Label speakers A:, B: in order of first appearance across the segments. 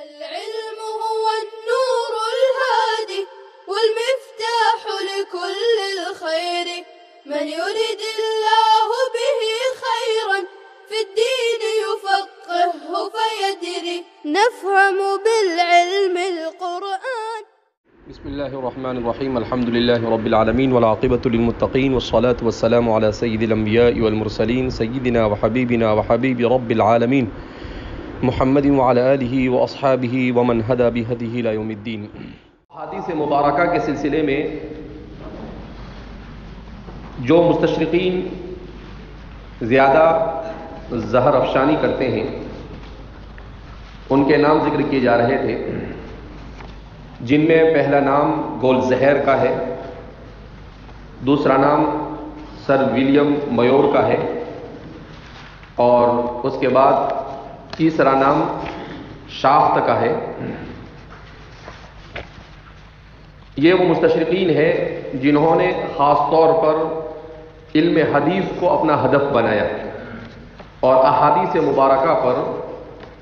A: العلم هو النور الهادي والمفتاح لكل الخير، من يرد الله به خيرا في الدين يفقهه فيدري، نفهم بالعلم القرآن.
B: بسم الله الرحمن الرحيم. الحمد لله رب العالمين والعاقبة للمتقين والصلاة والسلام على سيد الأنبياء والمرسلين سيدنا وحبيبنا وحبيب رب العالمين محمد وعلى آلہ وأصحابہ ومن ہدى بہدیہ إلی یوم الدین. احادیث مبارکہ کے سلسلے میں جو مستشرقین زیادہ زہر افشانی کرتے ہیں ان کے نام ذکر کیے جا رہے تھے، جن میں پہلا نام گول زہر کا ہے، دوسرا نام سر ولیم میور کا ہے، اور اس کے بعد تیسرا نام شافت کا ہے. یہ وہ مستشرقین ہیں جنہوں نے خاص طور پر علم حدیث کو اپنا ہدف بنایا اور احادیث مبارکہ پر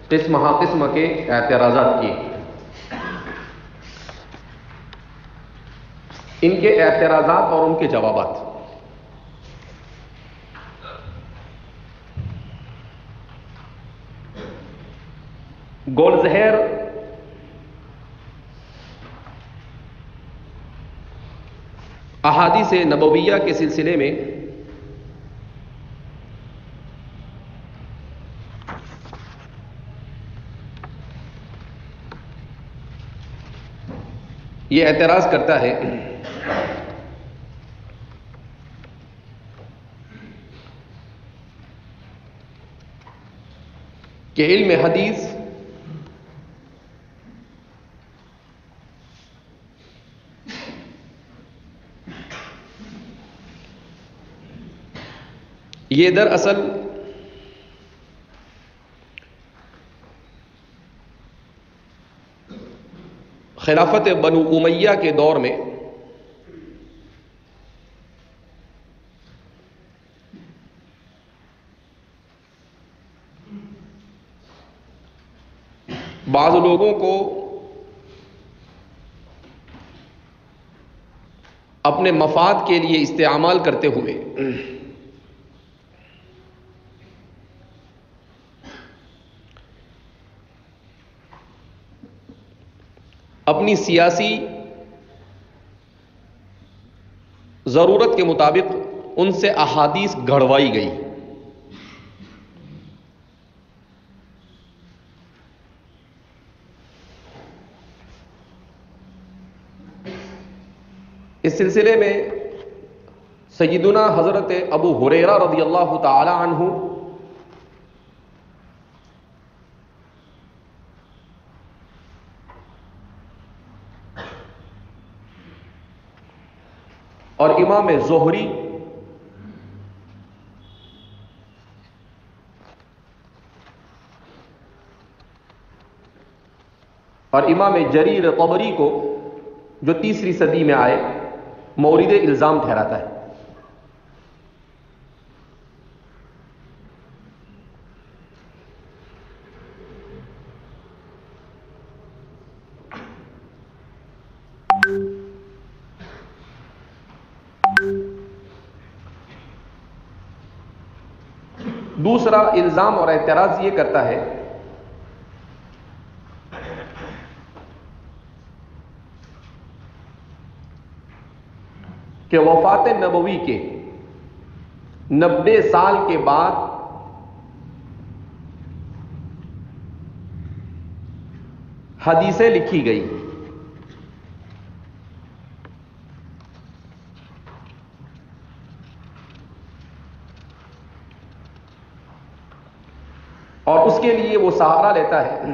B: قسم قسم کے اعتراضات کیے. ان کے اعتراضات اور ان کے جوابات. گول زہر احادیث نبویہ کے سلسلے میں یہ اعتراض کرتا ہے کہ علم حدیث یہ دراصل خلافت بنو امیہ کے دور میں بعض لوگوں کو اپنے مفاد کے لیے استعمال کرتے ہوئے اپنی سیاسی ضرورت کے مطابق ان سے احادیث گھڑوائی گئی. اس سلسلے میں سیدنا حضرت ابو ہریرہ رضی اللہ تعالی عنہ اور امام زہری اور امام جریر طبری کو، جو تیسری صدی میں آئے، مورد الزام ٹھہراتا ہے. دوسرا الزام اور اعتراض یہ کرتا ہے کہ وفات نبوی کے 90 سال کے بعد حدیثیں لکھی گئی. اور اس کے لیے وہ سہارا لیتا ہے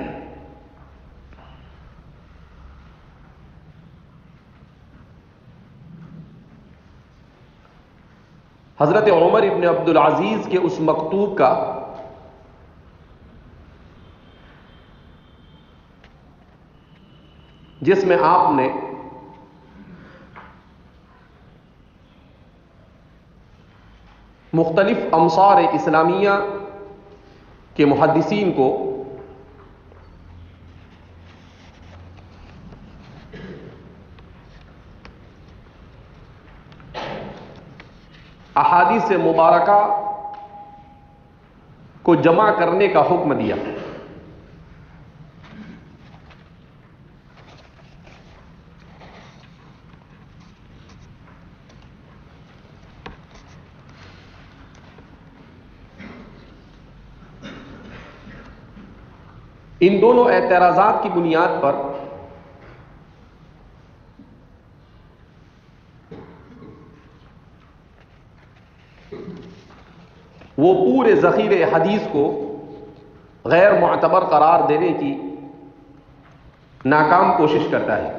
B: حضرت عمر ابن عبد العزیز کے اس مکتوب کا جس میں آپ نے مختلف امصار اسلامیہ کے محدثین کو احادیث مبارکہ کو جمع کرنے کا حکم دیا. ان دونوں اعتراضات کی بنیاد پر وہ پورے ذخیرے حدیث کو غیر معتبر قرار دینے کی ناکام کوشش کرتا ہے.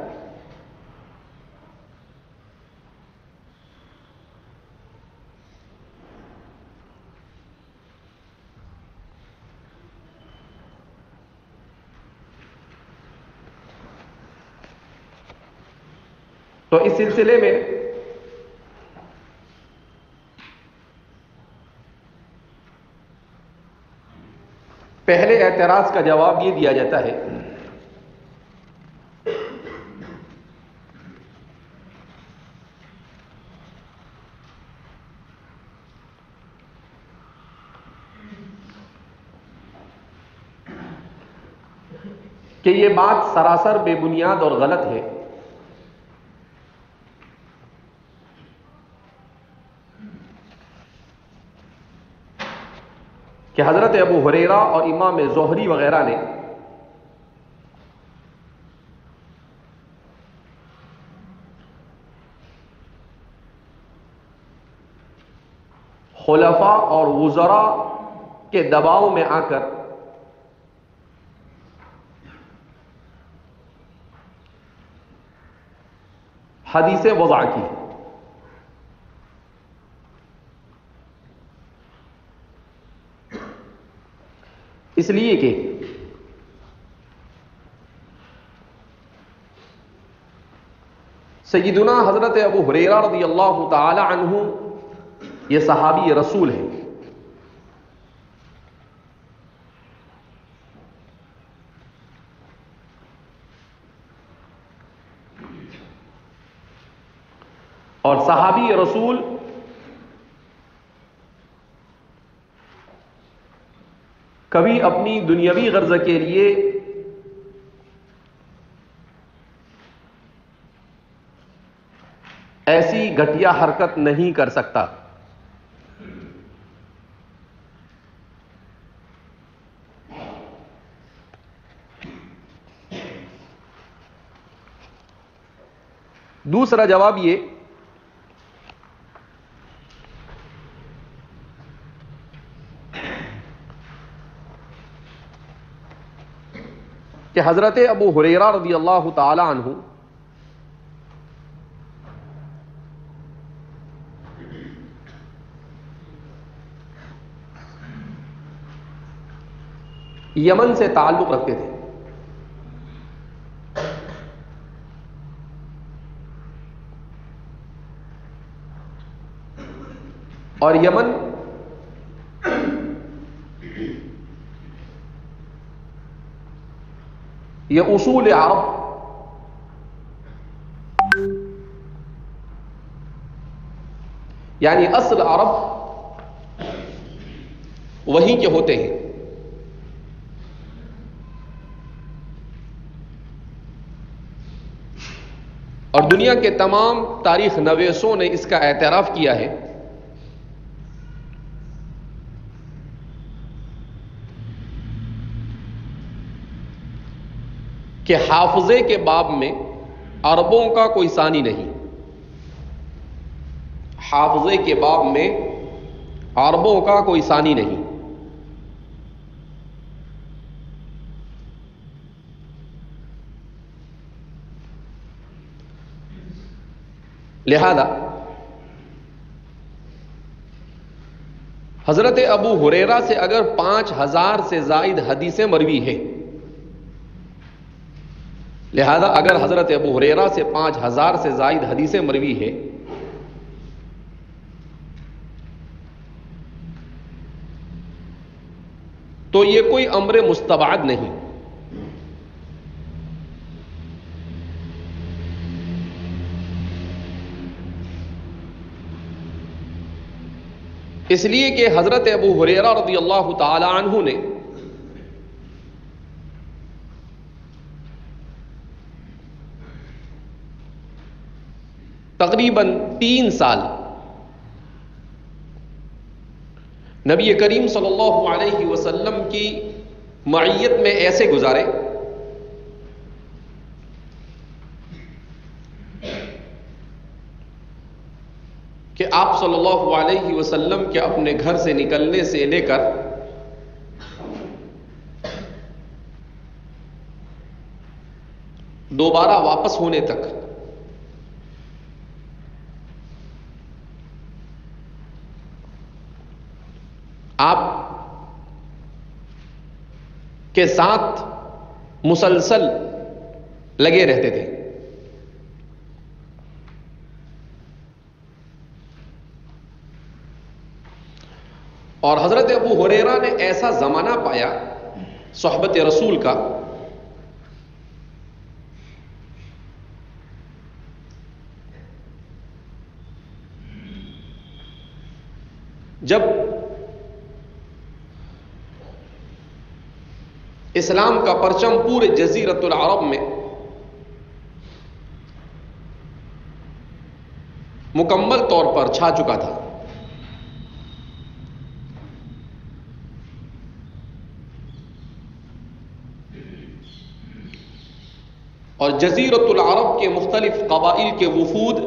B: تو اس سلسلے میں پہلے اعتراض کا جواب یہ دیا جاتا ہے کہ یہ بات سراسر بے بنیاد اور غلط ہے کہ حضرت ابو ہریرہ اور امام زہری وغیرہ نے خلفاء اور وزراء کے دباؤ میں آ کر حدیثیں وضع کی. اس لیے کہ سیدنا حضرت ابو ہریرہ رضی اللہ تعالی عنہ یہ صحابی رسول ہیں. اور صحابی رسول کبھی اپنی دنیاوی غرض کے لیے ایسی گھٹیا حرکت نہیں کر سکتا. دوسرا جواب یہ کہ حضرت ابو ہریرہ رضی اللہ تعالی عنہ یمن سے تعلق رکھتے تھے. اور یمن یہ اصول عرب یعنی اصل عرب وہیں کے ہوتے ہیں. اور دنیا کے تمام تاریخ نویسوں نے اس کا اعتراف کیا ہے کہ حافظے کے باب میں عربوں کا کوئی ثانی نہیں. حافظے کے باب میں عربوں کا کوئی ثانی نہیں. لہذا حضرت ابو ہریرہ سے اگر 5000 سے زائد حدیثیں مروی ہیں، لہذا اگر حضرت ابو ہریرہ سے 5000 سے زائد حدیثیں مروی ہے تو یہ کوئی امر مستبعد نہیں. اس لیے کہ حضرت ابو ہریرہ رضی اللہ تعالی عنہ نے تقریباً 3 سال نبی کریم صلی اللہ علیہ وسلم کی معیت میں ایسے گزارے کہ آپ صلی اللہ علیہ وسلم کے اپنے گھر سے نکلنے سے لے کر دوبارہ واپس ہونے تک آپ کے ساتھ مسلسل لگے رہتے تھے. اور حضرت ابو ہریرہ نے ایسا زمانہ پایا صحبت رسول کا جب اسلام کا پرچم پورے جزیرۃ العرب میں مکمل طور پر چھا چکا تھا. اور جزیرۃ العرب کے مختلف قبائل کے وفود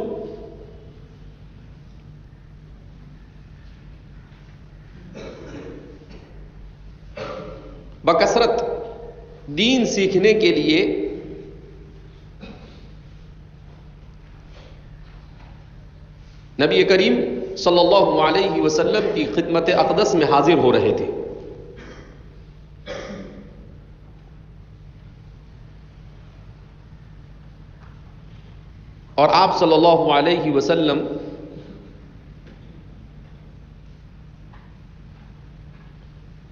B: بکثرت دین سیکھنے کے لیے نبی کریم صلی اللہ علیہ وسلم کی خدمت اقدس میں حاضر ہو رہے تھے. اور آپ صلی اللہ علیہ وسلم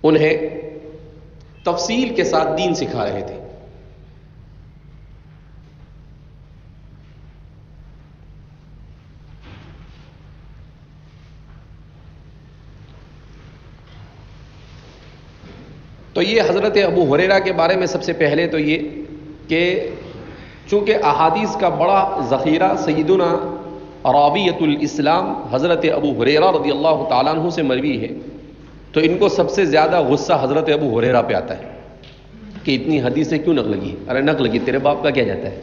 B: انہیں تفصیل کے ساتھ دین سکھا رہے تھے. تو یہ حضرت ابو ہریرہ کے بارے میں سب سے پہلے تو یہ کہ چونکہ احادیث کا بڑا ذخیرہ سیدنا راویۃ الاسلام حضرت ابو ہریرہ رضی اللہ تعالیٰ عنہ سے مروی ہے، تو ان کو سب سے زیادہ غصہ حضرت ابو ہریرہ پہ آتا ہے کہ اتنی حدیثیں کیوں نقل کی. ارے نقل کی، تیرے باپ کا کیا جاتا ہے،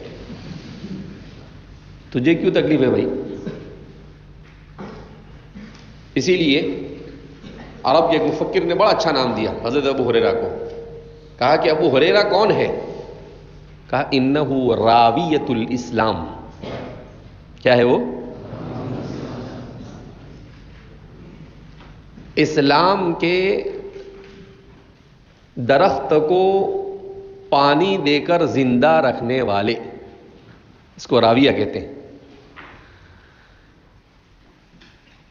B: تجھے کیوں تکلیف ہے بھائی. اسی لیے عرب کے ایک مفکر نے بڑا اچھا نام دیا حضرت ابو ہریرہ کو. کہا کہ ابو ہریرہ کون ہے؟ کہا انہو راویۃ الاسلام. کیا ہے وہ؟ اسلام کے درخت کو پانی دے کر زندہ رکھنے والے، اس کو راویہ کہتے ہیں.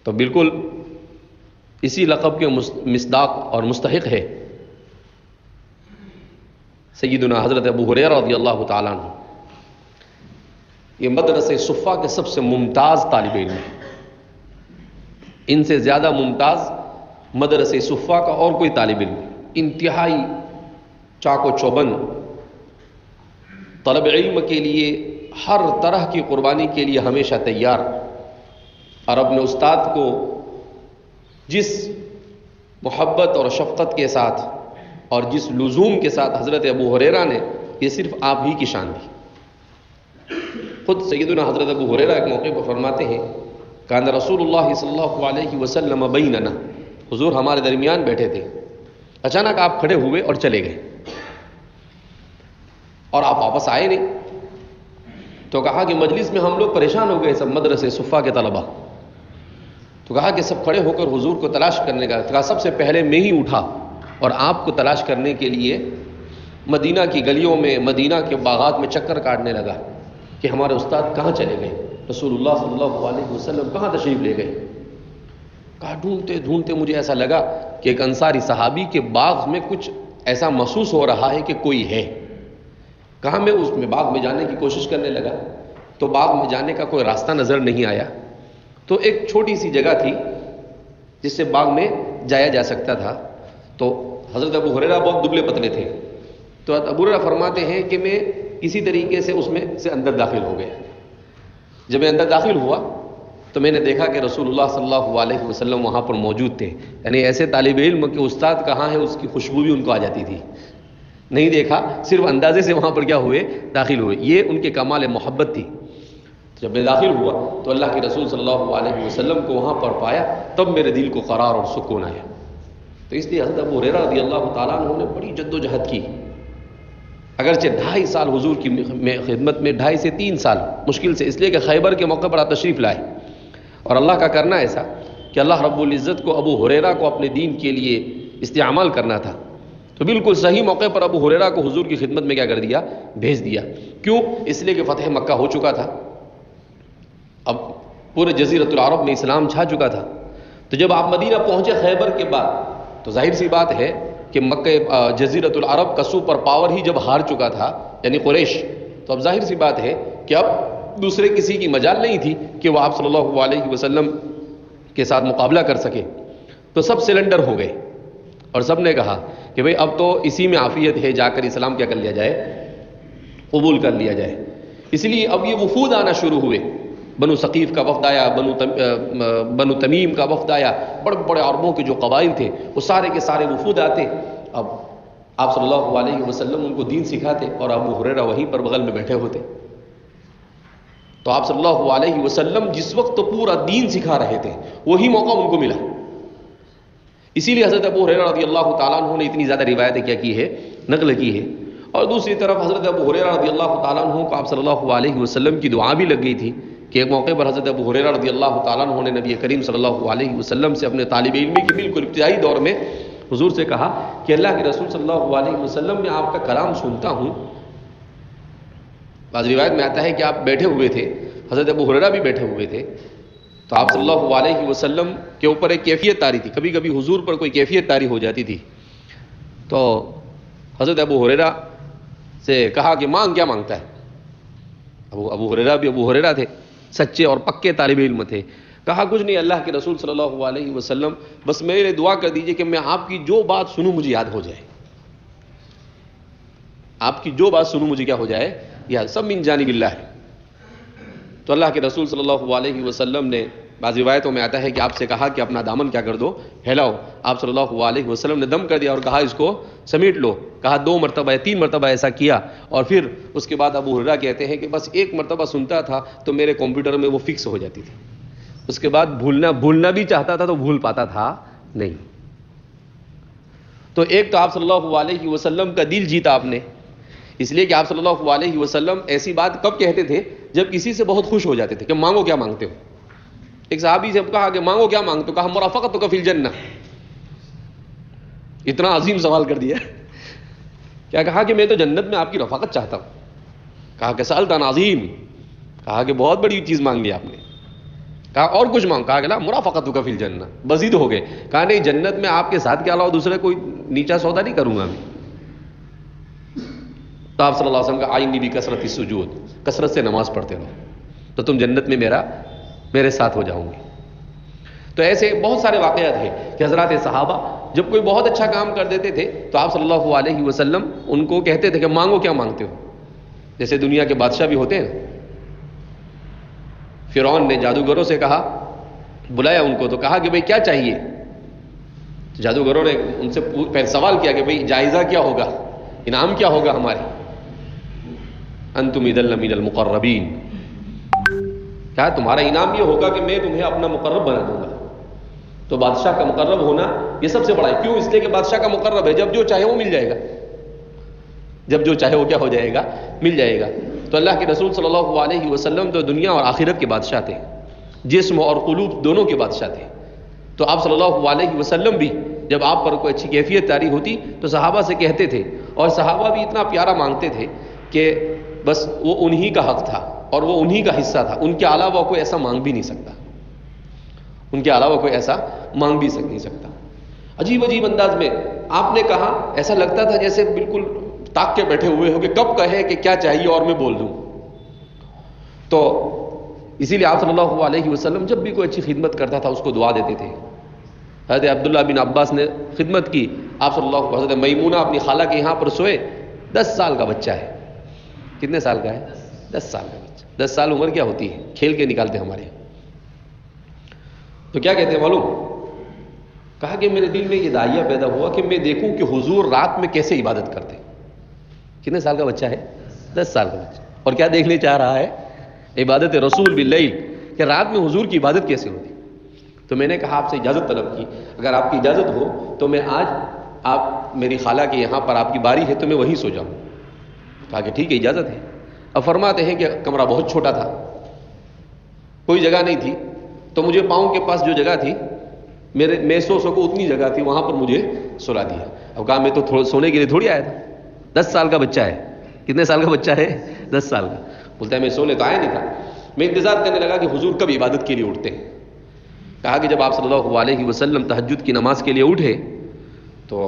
B: تو بالکل اسی لقب کے مصداق اور مستحق ہے سیدنا حضرت ابو ہریرہ رضی اللہ تعالیٰ عنہ. یہ مدرسہ صفہ کے سب سے ممتاز طالب علم ہیں. ان سے زیادہ ممتاز مدرسہ صفہ کا اور کوئی طالب علم نہیں. انتہائی چاق و چوبند، طلب علم کے لیے ہر طرح کی قربانی کے لیے ہمیشہ تیار. اور اپنے استاد کو جس محبت اور شفقت کے ساتھ اور جس لزوم کے ساتھ حضرت ابو ہریرہ نے، یہ صرف آپ ہی کی شان تھی. خود سیدنا حضرت ابو ہریرہ ایک موقع پر فرماتے ہیں کان رسول اللہ صلی اللہ علیہ وسلم بیننا، حضور ہمارے درمیان بیٹھے تھے، اچانک آپ کھڑے ہوئے اور چلے گئے اور آپ واپس آئے نہیں. تو کہا کہ مجلس میں ہم لوگ پریشان ہو گئے، سب مدرسے صفہ کے طلبہ. تو کہا کہ سب کھڑے ہو کر حضور کو تلاش کرنے کا. کہا سب سے پہلے میں ہی اٹھا اور آپ کو تلاش کرنے کے لیے مدینہ کی گلیوں میں، مدینہ کے باغات میں چکر کاٹنے لگا کہ ہمارے استاد کہاں چلے گئے، رسول اللہ صلی اللہ علیہ وسلم کہاں تشریف لے گئے. کہا ڈھونڈتے ڈھونڈتے مجھے ایسا لگا کہ ایک انصاری صحابی کے باغ میں کچھ ایسا محسوس ہو رہا ہے کہ کوئی ہے. کہا میں اس میں باغ میں جانے کی کوشش کرنے لگا تو باغ میں جانے کا کوئی راستہ نظر نہیں آیا. تو ایک چھوٹی سی جگہ تھی، جس سے باغ میں جایا جا سکتا تھا. تو حضرت ابو ہریرہ بہت دبلے پتلے تھے. تو ابو ہریرہ فرماتے ہیں کہ میں کسی طریقے سے اس میں سے اندر داخل ہو گیا. جب میں اندر داخل ہوا تو میں نے دیکھا کہ رسول اللہ صلی اللہ علیہ وسلم وہاں پر موجود تھے. یعنی ایسے طالب علم کہ استاد کہاں ہے اس کی خوشبو بھی ان کو آ جاتی تھی. نہیں دیکھا، صرف اندازے سے وہاں پر کیا ہوئے، داخل ہوئے. یہ ان کے کمال محبت تھی. جب میں داخل ہوا تو اللہ کے رسول صلی اللہ علیہ وسلم کو وہاں پر پایا، تب میرے دل کو قرار اور سکون آیا. تو اس لیے حضرت ابو ہریرہ رضی اللہ تعالیٰ عنہ نے بڑی جد و جہد کی. اگرچہ 2.5 سال حضور کی خدمت میں، 2.5 سے 3 سال مشکل سے، اس لیے کہ خیبر کے موقع پر آپ تشریف لائے. اور اللہ کا کرنا ایسا کہ اللہ رب العزت کو ابو ہریرہ کو اپنے دین کے لیے استعمال کرنا تھا. تو بالکل صحیح موقع پر ابو ہریرہ کو حضور کی خدمت میں کیا کر دیا، بھیج دیا. کیوں؟ اس لیے کہ فتح مکہ ہو چکا تھا، اب پورے جزیرۃ العرب میں اسلام چھا چکا تھا. تو جب آپ مدینہ پہنچے خیبر کے بعد، تو ظاہر سی بات ہے کہ مکہ جزیرۃ العرب کا سپر پاور ہی جب ہار چکا تھا، یعنی قریش، تو اب ظاہر سی بات ہے کہ اب دوسرے کسی کی مجال نہیں تھی کہ وہ آپ صلی اللہ علیہ وسلم کے ساتھ مقابلہ کر سکے. تو سب سلنڈر ہو گئے اور سب نے کہا کہ بھئی اب تو اسی میں عافیت ہے، جا کر اسلام کیا کر لیا جائے، قبول کر لیا جائے. اس لیے اب یہ وفود آنا شروع ہوئے. بنو ثقیف کا وفد آیا، بنو تمیم کا وفد آیا، بڑے بڑے عربوں کے جو قبائل تھے وہ سارے کے سارے وفود آتے. اب آپ صلی اللہ علیہ وسلم ان کو دین سکھاتے اور ابو ہریرہ وہیں پر بغل میں بیٹھے ہوتے. تو آپ صلی اللہ علیہ وسلم جس وقت تو پورا دین سکھا رہے تھے، وہی موقع ان کو ملا. اسی لیے حضرت ابو ہریرہ رضی اللہ تعالیٰ عنہ نے اتنی زیادہ روایتیں کیا کی ہے، نقل کی ہے. اور دوسری طرف حضرت ابو ہریرہ رضی اللہ تعالیٰ عنہ کو آپ صلی اللہ علیہ وسلم کی دعا بھی لگ گئی تھی کہ ایک موقع پر حضرت ابو ہریرہ رضی اللہ تعالیٰ عنہ نے نبی کریم صلی اللہ علیہ وسلم سے اپنے طالب علمی کے بالکل ابتدائی دور میں حضور سے کہا کہ اللہ کے رسول صلی اللہ علیہ وسلم میں آپ کا کلام سنتا ہوں. بعض روایت میں آتا ہے کہ آپ بیٹھے ہوئے تھے، حضرت ابو ہریرہ بھی بیٹھے ہوئے تھے. تو آپ صلی اللہ علیہ وسلم کے اوپر ایک کیفیت طاری تھی، کبھی کبھی حضور پر کوئی کیفیت طاری ہو جاتی تھی. تو حضرت ابو ہریرہ سے کہا کہ مانگ، کیا مانگتا ہے؟ ابو ہریرہ بھی ابو ہریرہ تھے، سچے اور پکے طالب علم تھے. کہا کچھ نہیں، اللہ کے رسول صلی اللہ علیہ وسلم بس میرے لیے دعا کر دیجئے کہ میں آپ کی جو بات سنوں مجھے یاد ہو جائے. آپ کی جو بات سنوں مجھے کیا ہو جائے، یاد. سب من جانب اللہ ہے. تو اللہ کے رسول صلی اللہ علیہ وسلم نے، بعض روایتوں میں آتا ہے کہ آپ سے کہا کہ اپنا دامن کیا کر دو، پھیلاؤ. آپ صلی اللہ علیہ وسلم نے دم کر دیا اور کہا اس کو سمیٹ لو. کہا 2 مرتبہ 3 مرتبہ ایسا کیا. اور پھر اس کے بعد ابو ہریرہ کہتے ہیں کہ بس 1 مرتبہ سنتا تھا تو میرے کمپیوٹر میں وہ فکس ہو جاتی تھی. اس کے بعد بھولنا بھی چاہتا تھا تو بھول پاتا تھا نہیں. تو ایک تو آپ صلی اللہ علیہ وسلم کا دل جیتا آپ نے، اس لیے کہ آپ صلی اللہ علیہ وسلم ایسی بات کب کہتے تھے جب کسی سے بہت خوش ہو جاتے تھے کہ مانگو کیا مانگتے ہو. ایک صحابی سے کہا کہ مانگو کیا مانگتے ہو، کہا مرافقتک فی الجنہ. اتنا عظیم سوال کر دیا. کیا کہا کہ میں تو جنت میں آپ کی رفاقت چاہتا ہوں. کہا کہ سألت عن عظیم، کہا کہ بہت بڑی چیز مانگ لی آپ نے. کہا اور کچھ مانگ، کہا کہ لا مرافقتک فی الجنہ. مزید ہو گئے. کہا نہیں، جنت میں آپ کے ساتھ کے علاوہ دوسرے کوئی نیچا سودا نہیں کروں گا میں. تو آپ صلی اللہ علیہ وسلم کا آئینی بھی کثرت السجود، کثرت سے نماز پڑھتے رہو تو تم جنت میں میرے ساتھ ہو جاؤں گے. تو ایسے بہت سارے واقعات ہیں کہ حضرات صحابہ جب کوئی بہت اچھا کام کر دیتے تھے تو آپ صلی اللہ علیہ وسلم ان کو کہتے تھے کہ مانگو کیا مانگتے ہو. جیسے دنیا کے بادشاہ بھی ہوتے ہیں. فرعون نے جادوگروں سے کہا، بلایا ان کو تو کہا کہ بھئی کیا چاہیے. جادوگروں نے ان سے پہلے سوال کیا کہ بھئی جائزہ کیا ہوگا، انعام کیا ہوگا ہمارے. انتم اذا لمن المقربین، کیا تمہارا انعام یہ ہوگا کہ میں تمہیں اپنا مقرب بنا دوں گا. تو بادشاہ کا مقرب ہونا یہ سب سے بڑا ہے. کیوں؟ اس لیے کہ بادشاہ کا مقرب ہے، جب جو چاہے وہ مل جائے گا. جب جو چاہے وہ کیا ہو جائے گا، مل جائے گا. تو اللہ کے رسول صلی اللہ علیہ وسلم تو دنیا اور آخرت کے بادشاہ تھے، جسم اور قلوب دونوں کے بادشاہ تھے. تو آپ صلی اللہ علیہ وسلم بھی جب آپ پر کوئی اچھی کیفیت طاری ہوتی تو صحابہ سے کہتے تھے، اور صحابہ بھی اتنا پیارا مانگتے تھے کہ بس وہ انہی کا حق تھا اور وہ انہی کا حصہ تھا. ان کے علاوہ کوئی ایسا مانگ بھی نہیں سکتا. ان کے علاوہ کوئی ایسا مانگ بھی نہیں سکتا. عجیب عجیب انداز میں آپ نے کہا، ایسا لگتا تھا جیسے بالکل تاک کے بیٹھے ہوئے ہو کہ کب کہے کہ کیا چاہیے اور میں بول دوں. تو اسی لیے آپ صلی اللہ علیہ وسلم جب بھی کوئی اچھی خدمت کرتا تھا اس کو دعا دیتے تھے حضرت عبداللہ بن عباس نے خدمت کی، آپ صلی اللہ علیہ وسلم، حضرت میمونہ اپنی خالہ کے یہاں پر سوئے، 10 سال کا بچہ ہے. کتنے سال کا ہے؟ 10 سال کا بچہ. 10 سال عمر کیا ہوتی ہے؟ کھیل کے نکالتے ہیں ہمارے. تو کیا کہتے ہیں معلوم؟ کہا کہ میرے دل میں یہ داعیہ پیدا ہوا کہ میں دیکھوں کہ حضور رات میں کیسے عبادت کرتے. کتنے سال کا بچہ ہے؟ 10 سال کا بچہ. اور کیا دیکھنے چاہ رہا ہے؟ عبادت رسول باللیل، کہ رات میں حضور کی عبادت کیسے ہوتی. تو میں نے کہا آپ سے اجازت طلب کی، اگر آپ کی اجازت ہو تو میں آج آپ میری خالہ کے یہاں پر آپ کی باری ہے تو میں وہیں سو جاؤں. کہا کہ ٹھیک ہے اجازت ہے. اب فرماتے ہیں کہ کمرہ بہت چھوٹا تھا، کوئی جگہ نہیں تھی، تو مجھے پاؤں کے پاس جو جگہ تھی میں سو سکوں اتنی جگہ تھی، وہاں پر مجھے سلا دیا. اب کہا میں تو سونے کے لیے تھوڑی آیا تھا، 10 سال کا بچہ ہے. کتنے سال کا بچہ ہے؟ 10 سال کا. بولتا ہے میں سونے تو آیا نہیں تھا، میں انتظار کرنے لگا کہ حضور کب عبادت کے لیے اٹھتے ہیں. کہا کہ جب آپ صلی اللہ علیہ وسلم تہجد کی نماز کے لیے اٹھے تو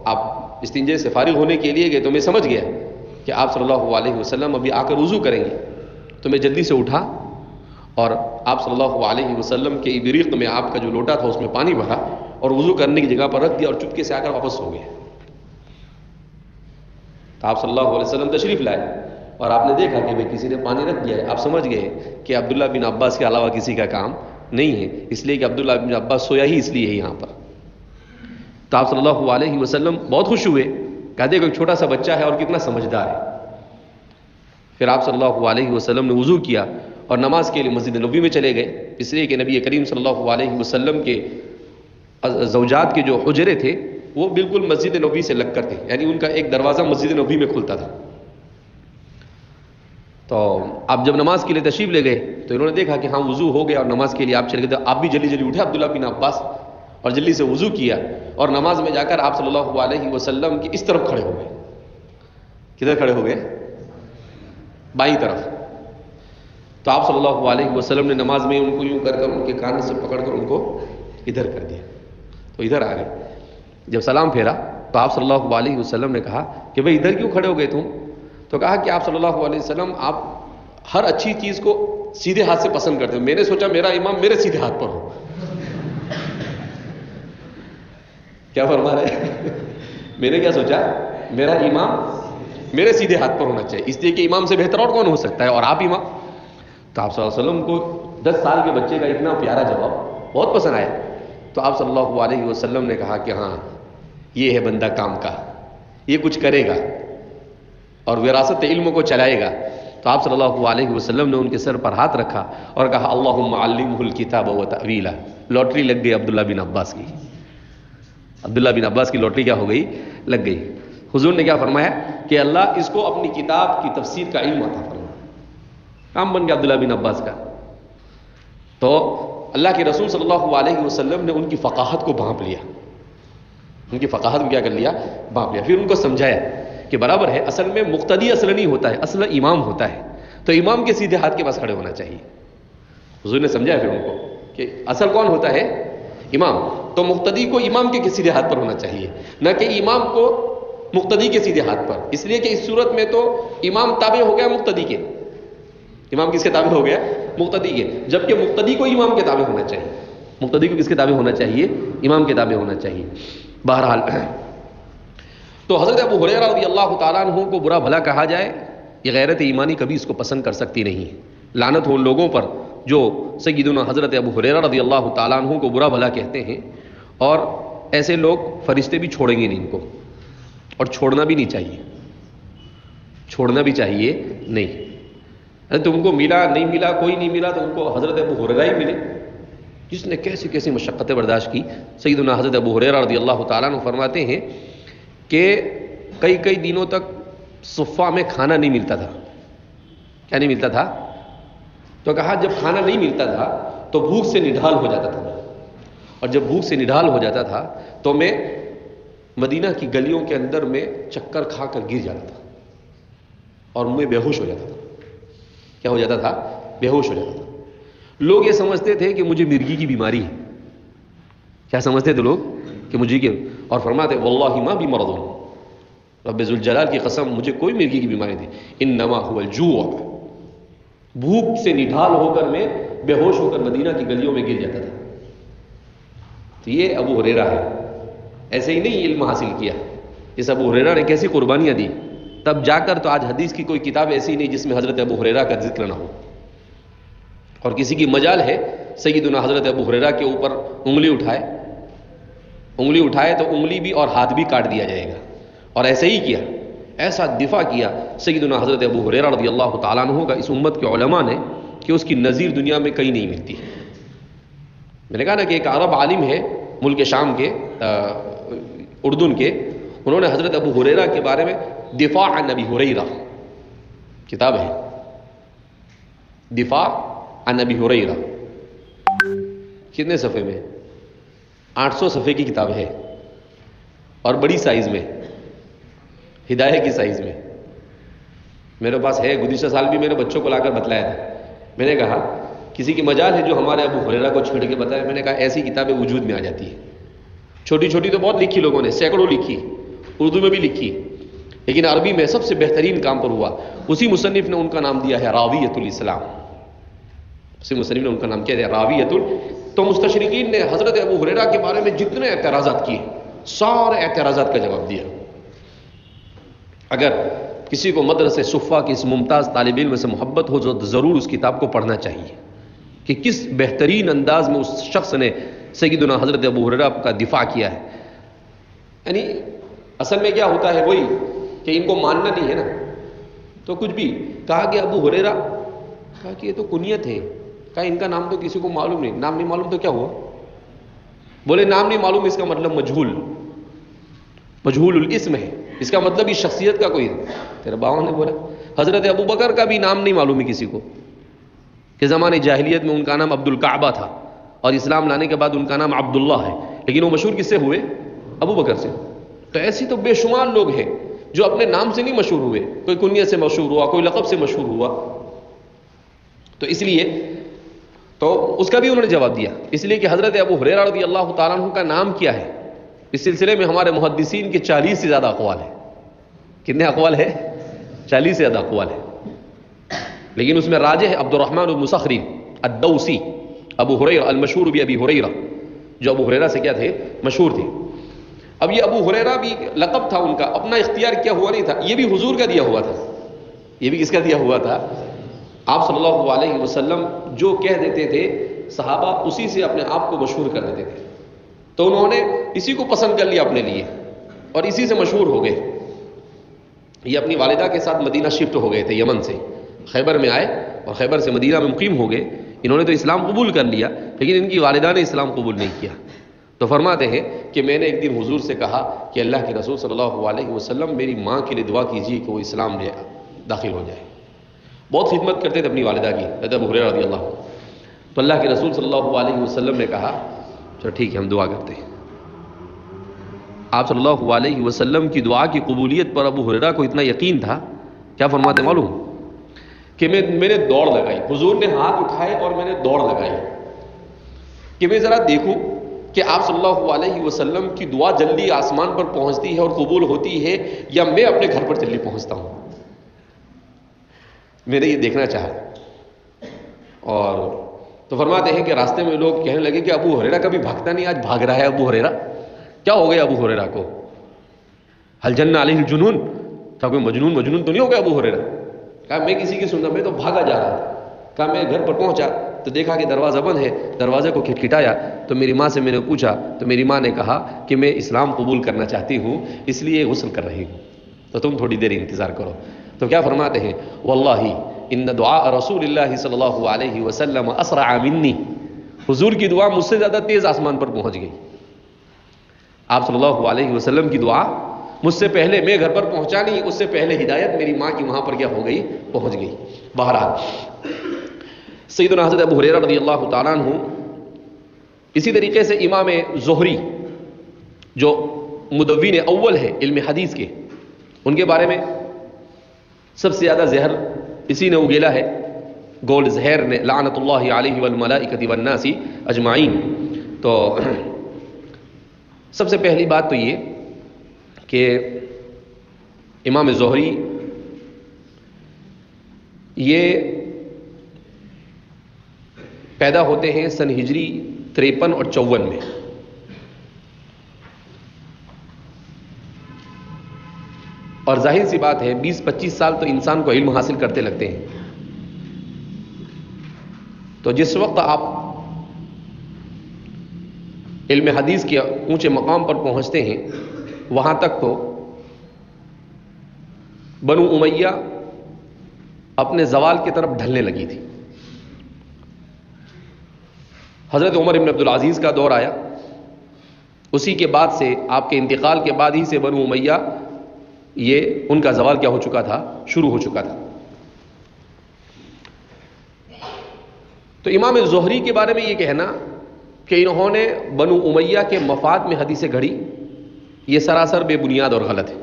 B: آپ استنجے سے فارغ ہونے کے لیے گئے، تو میں سمجھ گیا کہ آپ صلی اللہ علیہ وسلم ابھی آ کر وضو کریں گے. تو میں جلدی سے اٹھا اور آپ صلی اللہ علیہ وسلم کے ابریق میں آپ کا جو لوٹا تھا اس میں پانی بھرا اور وضو کرنے کی جگہ پر رکھ دیا اور چپکے سے آ کر واپس ہو گئے. تو آپ صلی اللہ علیہ وسلم تشریف لائے اور آپ نے دیکھا کہ کسی نے پانی رکھ دیا ہے. آپ سمجھ گئے کہ عبداللہ بن عباس کے علاوہ کسی کا کام نہیں ہے، اس لیے کہ عبداللہ بن عباس سویا ہی اس لیے ہے یہاں پر. تو آپ صلی اللہ علیہ وسلم بہت خوش ہوئے، کہتے کہ ایک چھوٹا سا بچہ ہے اور کتنا سمجھدار ہے. پھر آپ صلی اللہ علیہ وسلم نے وضو کیا اور نماز کے لیے مسجد نبوی میں چلے گئے، اس لیے کہ نبی کریم صلی اللہ علیہ وسلم کے زوجات کے جو حجرے تھے وہ بالکل مسجد نبوی سے لگ کر تھے، یعنی ان کا ایک دروازہ مسجد نبوی میں کھلتا تھا. تو آپ جب نماز کے لیے تشریف لے گئے تو انہوں نے دیکھا کہ ہاں وضو ہو گیا اور نماز کے لیے آپ چلے گئے. تو آپ بھی جلدی جلدی اٹھے عبداللہ بن عباس اور جلدی سے وضو کیا اور نماز میں جا کر آپ صلی اللہ علیہ وسلم کی اس طرف کھڑے ہو گئے. کدھر کھڑے ہو گئے؟ بائیں طرف. تو آپ صلی اللہ علیہ وسلم نے نماز میں ان کو یوں کر ان کے کان سے پکڑ کر ان کو ادھر کر دیا، تو ادھر آ گئے. جب سلام پھیرا تو آپ صلی اللہ علیہ وسلم نے کہا کہ بھئی ادھر کیوں کھڑے ہو گئے تم؟ تو کہا کہ آپ صلی اللہ علیہ وسلم آپ ہر اچھی چیز کو سیدھے ہاتھ سے پسند کرتے ہیں، میں نے سوچا میرا امام میرے سیدھے ہاتھ پر ہو. کیا فرما رہے؟ میں نے کیا سوچا؟ میرا امام میرے سیدھے ہاتھ پر ہونا چاہیے، اس لیے کہ امام سے بہتر اور کون ہو سکتا ہے، اور آپ امام. تو آپ صلی اللہ علیہ وسلم کو 10 سال کے بچے کا اتنا پیارا جواب بہت پسند آیا. تو آپ صلی اللہ علیہ وسلم نے کہا کہ ہاں یہ ہے بندہ کام کا، یہ کچھ کرے گا اور وراثت علم کو چلائے گا. تو آپ صلی اللہ علیہ وسلم نے ان کے سر پر ہاتھ رکھا اور کہا اللہم علمہ الکتاب و تأویلہ. لاٹری لگ گئی عبداللہ بن عباس کی. عبداللہ بن عباس کی لاٹری کیا ہو گئی؟ لگ گئی. حضور نے کیا فرمایا کہ اللہ اس کو اپنی کتاب کی تفسیر کا علم عطا فرمایا. کام بن گیا عبداللہ بن عباس کا. تو اللہ کے رسول صلی اللہ علیہ وسلم نے ان کی فقاہت کو بھانپ لیا، ان کی فقاہت کو کیا کر لیا؟ بھانپ لیا. پھر ان کو سمجھایا کہ برابر ہے، اصل میں مقتدی اصل نہیں ہوتا ہے، اصل امام ہوتا ہے، تو امام کے سیدھے ہاتھ کے پاس کھڑے ہونا چاہیے. حضور نے سمجھایا پھر ان کو کہ اصل کون ہوتا ہے؟ امام. تو مقتدی کو امام کے سیدھے ہاتھ پر ہونا چاہیے، نہ کہ امام کو مقتدی کے سیدھے ہاتھ پر. اس لیے کہ اس صورت میں تو امام تابع ہو گیا مقتدی کے. امام کس کے تابع ہو گیا؟ مقتدی کے. جبکہ مقتدی کو امام کے تابع ہونا چاہیے. مقتدی کو کس کے تابع ہونا چاہیے؟ امام کے تابع ہونا چاہیے. بہرحال تو حضرت ابو ہریرہ رضی اللہ تعالیٰ عنہ کو برا بھلا کہا جائے، یہ غیرت ایمانی کبھی اس کو پسند کر سکتی نہیں. لعنت ہو ان لوگوں پر جو سیدنا حضرت ابو ہریرہ رضی اللہ تعالیٰ عنہ کو برا بھلا کہتے ہیں، اور ایسے لوگ فرشتے بھی چھوڑیں گے نہیں ان کو، اور چھوڑنا بھی نہیں چاہیے. چھوڑنا بھی چاہیے نہیں. تم کو ملا نہیں ملا، کوئی نہیں ملا، تو ان کو حضرت ابو ہریرہ ہی ملے جس نے کیسی کیسی مشقتیں برداشت کی. سیدنا حضرت ابو ہریرہ رضی اللہ تعالیٰ عنہ فرماتے ہیں کہ کئی دنوں تک صفہ میں کھانا نہیں ملتا تھا. کیا نہیں ملتا تھا؟ تو کہا جب کھانا نہیں ملتا تھا تو بھوک سے نڈھال ہو جاتا تھا، اور جب بھوک سے نڈھال ہو جاتا تھا تو میں مدینہ کی گلیوں کے اندر میں چکر کھا کر گر جاتا تھا اور میں بے ہوش ہو جاتا تھا. کیا ہو جاتا تھا؟ بے ہوش ہو جاتا تھا. لوگ یہ سمجھتے تھے کہ مجھے مرگی کی بیماری ہے. کیا سمجھتے تھے لوگ؟ کہ مجھے اور فرماتے واللہ ما بی مرض، رب ذوالجلال کی قسم مجھے کوئی مرگی کی بیماری تھی. انما هو الجوع. بھوک سے نڈھال ہو کر میں بے ہوش ہو کر مدینہ کی گلیوں میں گر جاتا تھا. تو یہ ابو ہریرہ ہے. ایسے ہی نہیں علم حاصل کیا. اس ابو ہریرہ نے کیسی قربانیاں دی، تب جا کر تو آج حدیث کی کوئی کتاب ایسی نہیں جس میں حضرت ابو ہریرہ کا ذکر نہ ہو. اور کسی کی مجال ہے سیدنا حضرت ابو ہریرہ کے اوپر انگلی اٹھائے تو انگلی بھی اور ہاتھ بھی کاٹ دیا جائے گا. اور ایسے ہی کیا، ایسا دفاع کیا سیدنا حضرت ابو ہریرہ رضی اللہ تعالیٰ عنہ کا اس امت کے علماء نے کہ اس کی نظیر دنیا میں کہیں نہیں ملتی. میں نے کہا نا کہ ایک عرب عالم ہے ملک شام کے، اردن کے، انہوں نے حضرت ابو ہریرہ کے بارے میں دفاع عن ابی ہریرہ کتاب ہے، دفاع عن ابی ہریرہ. کتنے صفحے میں؟ 800 صفحے کی کتاب ہے اور بڑی سائز میں، ہدایہ کی سائز میں. میرے پاس ہے، گزشتہ سال بھی میرے بچوں کو لا کر بتلایا تھا. میں نے کہا کسی کی مجال ہے جو ہمارے ابو ہریرہ کو چھیڑ کے بتائے. میں نے کہا ایسی کتابیں وجود میں آ جاتی ہیں. چھوٹی چھوٹی تو بہت لکھی لوگوں نے، سینکڑوں لکھی، اردو میں بھی لکھی، لیکن عربی میں سب سے بہترین کام پر ہوا. اسی مصنف نے ان کا نام دیا ہے راویۃ الاسلام. اسی مصنف نے ان کا نام کیا ہے راویۃ تو مستشرقین نے حضرت ابو ہریرہ کے بارے میں جتنے اعتراضات کیے، سارے اعتراضات کا جواب دیا. اگر کسی کو مدرسے صفا کی اس ممتاز طالب علم سے محبت ہو تو ضرور اس کتاب کو پڑھنا چاہیے کہ کس بہترین انداز میں اس شخص نے سیدنا حضرت ابو ہریرہ کا دفاع کیا ہے. یعنی اصل میں کیا ہوتا ہے وہی کہ ان کو ماننا نہیں ہے نا، تو کچھ بھی کہا کہ ابو ہریرہ، کہا کہ یہ تو کنیت ہے، کہا ان کا نام تو کسی کو معلوم نہیں. نام نہیں معلوم تو کیا ہوا؟ بولے نام نہیں معلوم اس کا مطلب مجہول الاسم ہے، اس کا مطلب اس شخصیت کا کوئی. تیرے باوا نے بولا حضرت ابو بکر کا بھی نام نہیں معلوم ہے کسی کو، کہ زمانے جاہلیت میں ان کا نام عبد الکعبہ تھا اور اسلام لانے کے بعد ان کا نام عبداللہ ہے، لیکن وہ مشہور کس سے ہوئے؟ ابو بکر سے. تو ایسی تو بے شمار لوگ ہیں جو اپنے نام سے نہیں مشہور ہوئے، کوئی کنیت سے مشہور ہوا، کوئی لقب سے مشہور ہوا. تو اس لیے تو اس کا بھی انہوں نے جواب دیا، اس لیے کہ حضرت ابو ہریرہ رضی اللہ تعالیٰ عنہ کا نام کیا ہے. اس سلسلے میں ہمارے محدثین کے 40 سے زیادہ اقوال ہیں. کتنے اقوال ہے؟ 40 سے زیادہ اقوال ہے. لیکن اس میں راجح ہے عبد الرحمن بن صخر الدوسی ابو ہریرہ المشہور بابی ہریرہ، جو ابو ہریرہ سے کیا تھے؟ مشہور تھے. اب یہ ابو ہریرہ بھی لقب تھا ان کا، اپنا اختیار کیا ہوا نہیں تھا، یہ بھی حضور کا دیا ہوا تھا. یہ بھی کس کا دیا ہوا تھا؟ آپ صلی اللہ علیہ وسلم جو کہہ دیتے تھے صحابہ اسی سے اپنے آپ کو مشہور کر دیتے تھے. تو انہوں نے اسی کو پسند کر لیا اپنے لیے اور اسی سے مشہور ہو گئے. یہ اپنی والدہ کے ساتھ مدینہ شفٹ ہو گئے تھے، یمن سے خیبر میں آئے اور خیبر سے مدینہ میں مقیم ہو گئے. انہوں نے تو اسلام قبول کر لیا لیکن ان کی والدہ نے اسلام قبول نہیں کیا. تو فرماتے ہیں کہ میں نے ایک دن حضور سے کہا کہ اللہ کے رسول صلی اللہ علیہ وسلم میری ماں کے لیے دعا کیجیے کہ وہ اسلام لے داخل ہو جائے. بہت خدمت کرتے تھے اپنی والدہ کی، ابو ہریرہ رضی اللہ. تو اللہ کے رسول صلی اللہ علیہ وسلم نے کہا چلو ٹھیک ہے ہم دعا کرتے ہیں. آپ صلی اللہ علیہ وسلم کی دعا کی قبولیت پر ابو ہریرہ کو اتنا یقین تھا، کیا فرماتے معلوم؟ کہ میں نے دوڑ لگائی. حضور نے ہاتھ اٹھائے اور میں نے دوڑ لگائی کہ میں ذرا دیکھوں کہ آپ صلی اللہ علیہ وسلم کی دعا جلدی آسمان پر پہنچتی ہے اور قبول ہوتی ہے یا میں اپنے گھر پر جلدی پہنچتا ہوں. میں نے یہ دیکھنا چاہا. اور تو فرماتے ہیں کہ راستے میں لوگ کہنے لگے کہ ابو ہریرہ کبھی بھاگتا نہیں، آج بھاگ رہا ہے ابو ہریرہ، کیا ہو گیا ابو ہریرہ کو؟ حل جن علیہ الجنون، کیا کوئی مجنون تو نہیں ہو گیا ابو ہریرہ؟ کہا میں کسی کی سننا، میں تو بھاگا جا رہا تھا. کہا میں گھر پر پہنچا تو دیکھا کہ دروازہ بند ہے، دروازے کو کھٹکھٹایا تو میری ماں سے میں نے پوچھا تو میری ماں نے کہا کہ میں اسلام قبول کرنا چاہتی ہوں اس لیے غسل کر رہی ہوں، تو تم تھوڑی دیر انتظار کرو. تو کیا فرماتے ہیں؟ واللہ ان دعاء رسول اللہ صلی اللہ علیہ وسلم اسرع منی، حضور کی دعا مجھ سے زیادہ تیز آسمان پر پہنچ گئی. آپ صلی اللہ علیہ وسلم کی دعا مجھ سے پہلے، میں گھر پر پہنچا نہیں، اس سے پہلے ہدایت میری ماں کی وہاں پر کیا ہو گئی؟ پہنچ گئی. بہرحال سیدنا حضرت ابو ہریرہ رضی اللہ تعالیٰ عنہ، اسی طریقے سے امام زہری جو مدون اول ہے علم حدیث کے، ان کے بارے میں سب سے زیادہ زہر اسی نے اگیلا ہے، گول زہر نے، لعنت اللہ علیہ والملائکۃ والناس اجمعین. تو سب سے پہلی بات تو یہ کہ امام زہری یہ پیدا ہوتے ہیں سن ہجری 53 اور 54 میں. اور ظاہر سی بات ہے 20-25 سال تو انسان کو علم حاصل کرتے لگتے ہیں. تو جس وقت آپ علم حدیث کے اونچے مقام پر پہنچتے ہیں وہاں تک تو بنو امیہ اپنے زوال کی طرف ڈھلنے لگی تھی. حضرت عمر بن عبدالعزیز کا دور آیا, اسی کے بعد سے آپ کے انتقال کے بعد ہی سے بنو امیہ یہ ان کا زوال کیا ہو چکا تھا, شروع ہو چکا تھا. تو امام زہری کے بارے میں یہ کہنا کہ انہوں نے بنو امیہ کے مفاد میں حدیثیں گھڑی, یہ سراسر بے بنیاد اور غلط ہے.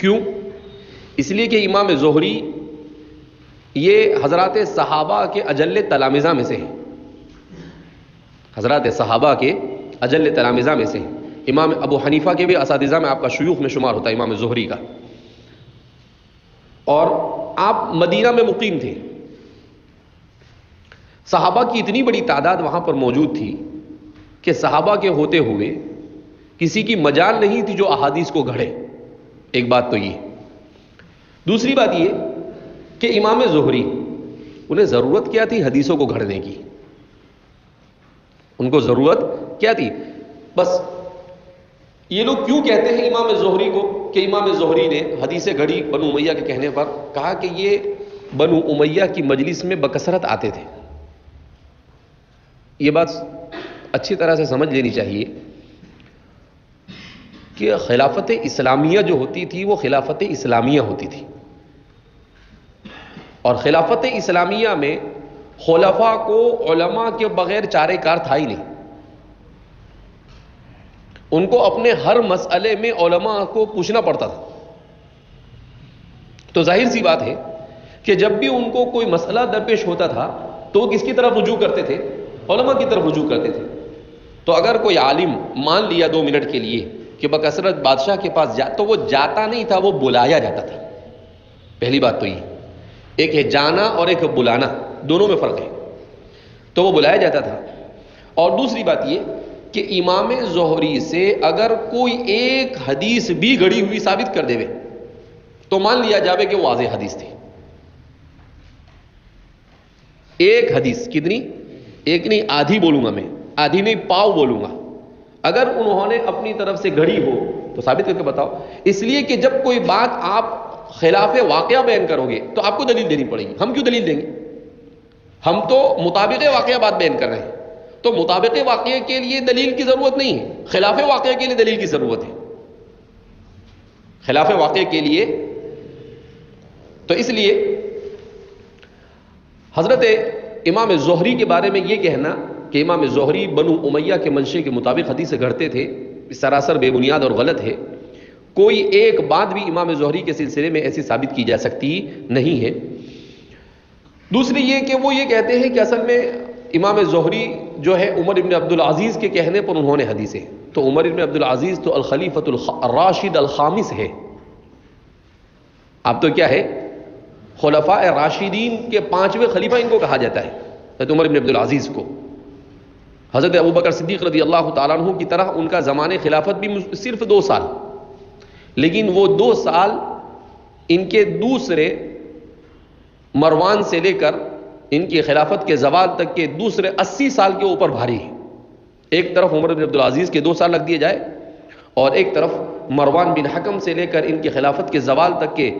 B: کیوں؟ اس لیے کہ امام زہری یہ حضرات صحابہ کے اجل تلامذہ میں سے ہیں, حضرات صحابہ کے اجل تلامذہ میں سے ہیں. امام ابو حنیفہ کے بھی اساتذہ میں آپ کا شیوخ میں شمار ہوتا ہے امام زہری کا, اور آپ مدینہ میں مقیم تھے. صحابہ کی اتنی بڑی تعداد وہاں پر موجود تھی کہ صحابہ کے ہوتے ہوئے کسی کی مجال نہیں تھی جو احادیث کو گھڑے. ایک بات تو یہ. دوسری بات یہ کہ امام زہری انہیں ضرورت کیا تھی حدیثوں کو گھڑنے کی؟ ان کو ضرورت کیا تھی؟ بس یہ لوگ کیوں کہتے ہیں امام زہری کو کہ امام زہری نے حدیثیں گھڑی بنو امیہ کے کہنے پر؟ کہا کہ یہ بنو امیہ کی مجلس میں بکثرت آتے تھے. یہ بات اچھی طرح سے سمجھ لینی چاہیے کہ خلافت اسلامیہ جو ہوتی تھی وہ خلافت اسلامیہ ہوتی تھی, اور خلافت اسلامیہ میں خلفاء کو علماء کے بغیر چارے کار تھا ہی نہیں. ان کو اپنے ہر مسئلے میں علماء کو پوچھنا پڑتا تھا. تو ظاہر سی بات ہے کہ جب بھی ان کو کوئی مسئلہ درپیش ہوتا تھا تو وہ کس کی طرف رجوع کرتے تھے؟ علماء کی طرف رجوع کرتے تھے. تو اگر کوئی عالم مان لیا 2 منٹ کے لیے کہ بکثرت بادشاہ کے پاس تو وہ جاتا نہیں تھا, وہ بلایا جاتا تھا. پہلی بات تو یہ, ایک ہے جانا اور ایک ہے بلانا, دونوں میں فرق ہے. تو وہ بلایا جاتا تھا. اور دوسری بات یہ کہ امام زہری سے اگر کوئی ایک حدیث بھی گڑی ہوئی ثابت کر دے تو مان لیا جاوے کہ وہ واضح حدیث تھی. ایک حدیث کتنی؟ ایک نہیں, آدھی بولوں گا میں, آدھی نہیں پاؤ بولوں گا. اگر انہوں نے اپنی طرف سے گھڑی ہو تو ثابت کر کے بتاؤ. اس لیے کہ جب کوئی بات آپ خلاف واقعہ بیان کرو گے تو آپ کو دلیل دینی پڑے گی. ہم کیوں دلیل دیں گے؟ ہم تو مطابق واقعہ بات بیان کر رہے ہیں. تو مطابق واقعے کے لیے دلیل کی ضرورت نہیں ہے, خلاف واقعہ کے لیے دلیل کی ضرورت ہے. خلاف واقعے کے لیے. تو اس لیے حضرت امام زہری کے بارے میں یہ کہنا کہ امام زہری بنو امیہ کے منشے کے مطابق حدیث گھڑتے تھے, سراسر بے بنیاد اور غلط ہے. کوئی ایک بات بھی امام زہری کے سلسلے میں ایسی ثابت کی جا سکتی نہیں ہے. دوسری یہ کہ وہ یہ کہتے ہیں کہ اصل میں امام زہری جو ہے عمر ابن عبدالعزیز کے کہنے پر انہوں نے حدیثیں. تو عمر ابن عبدالعزیز تو الخلیفۃ الراشد الخامس ہے. اب تو کیا ہے, خلفاء راشدین کے 5ویں خلیفہ ان کو کہا جاتا ہے, حضرت عمر ابن عبدالعزیز کو. حضرت ابوبکر صدیق رضی اللہ تعالیٰ عنہ کی طرح ان کا زمانے خلافت بھی صرف 2 سال, لیکن وہ 2 سال ان کے دوسرے مروان سے لے کر ان کی خلافت کے زوال تک کے دوسرے 80 سال کے اوپر بھاری ہے. ایک طرف عمر بن عبدالعزیز کے 2 سال لگ دیے جائے, اور ایک طرف مروان بن حکم سے لے کر ان کی خلافت کے زوال تک کے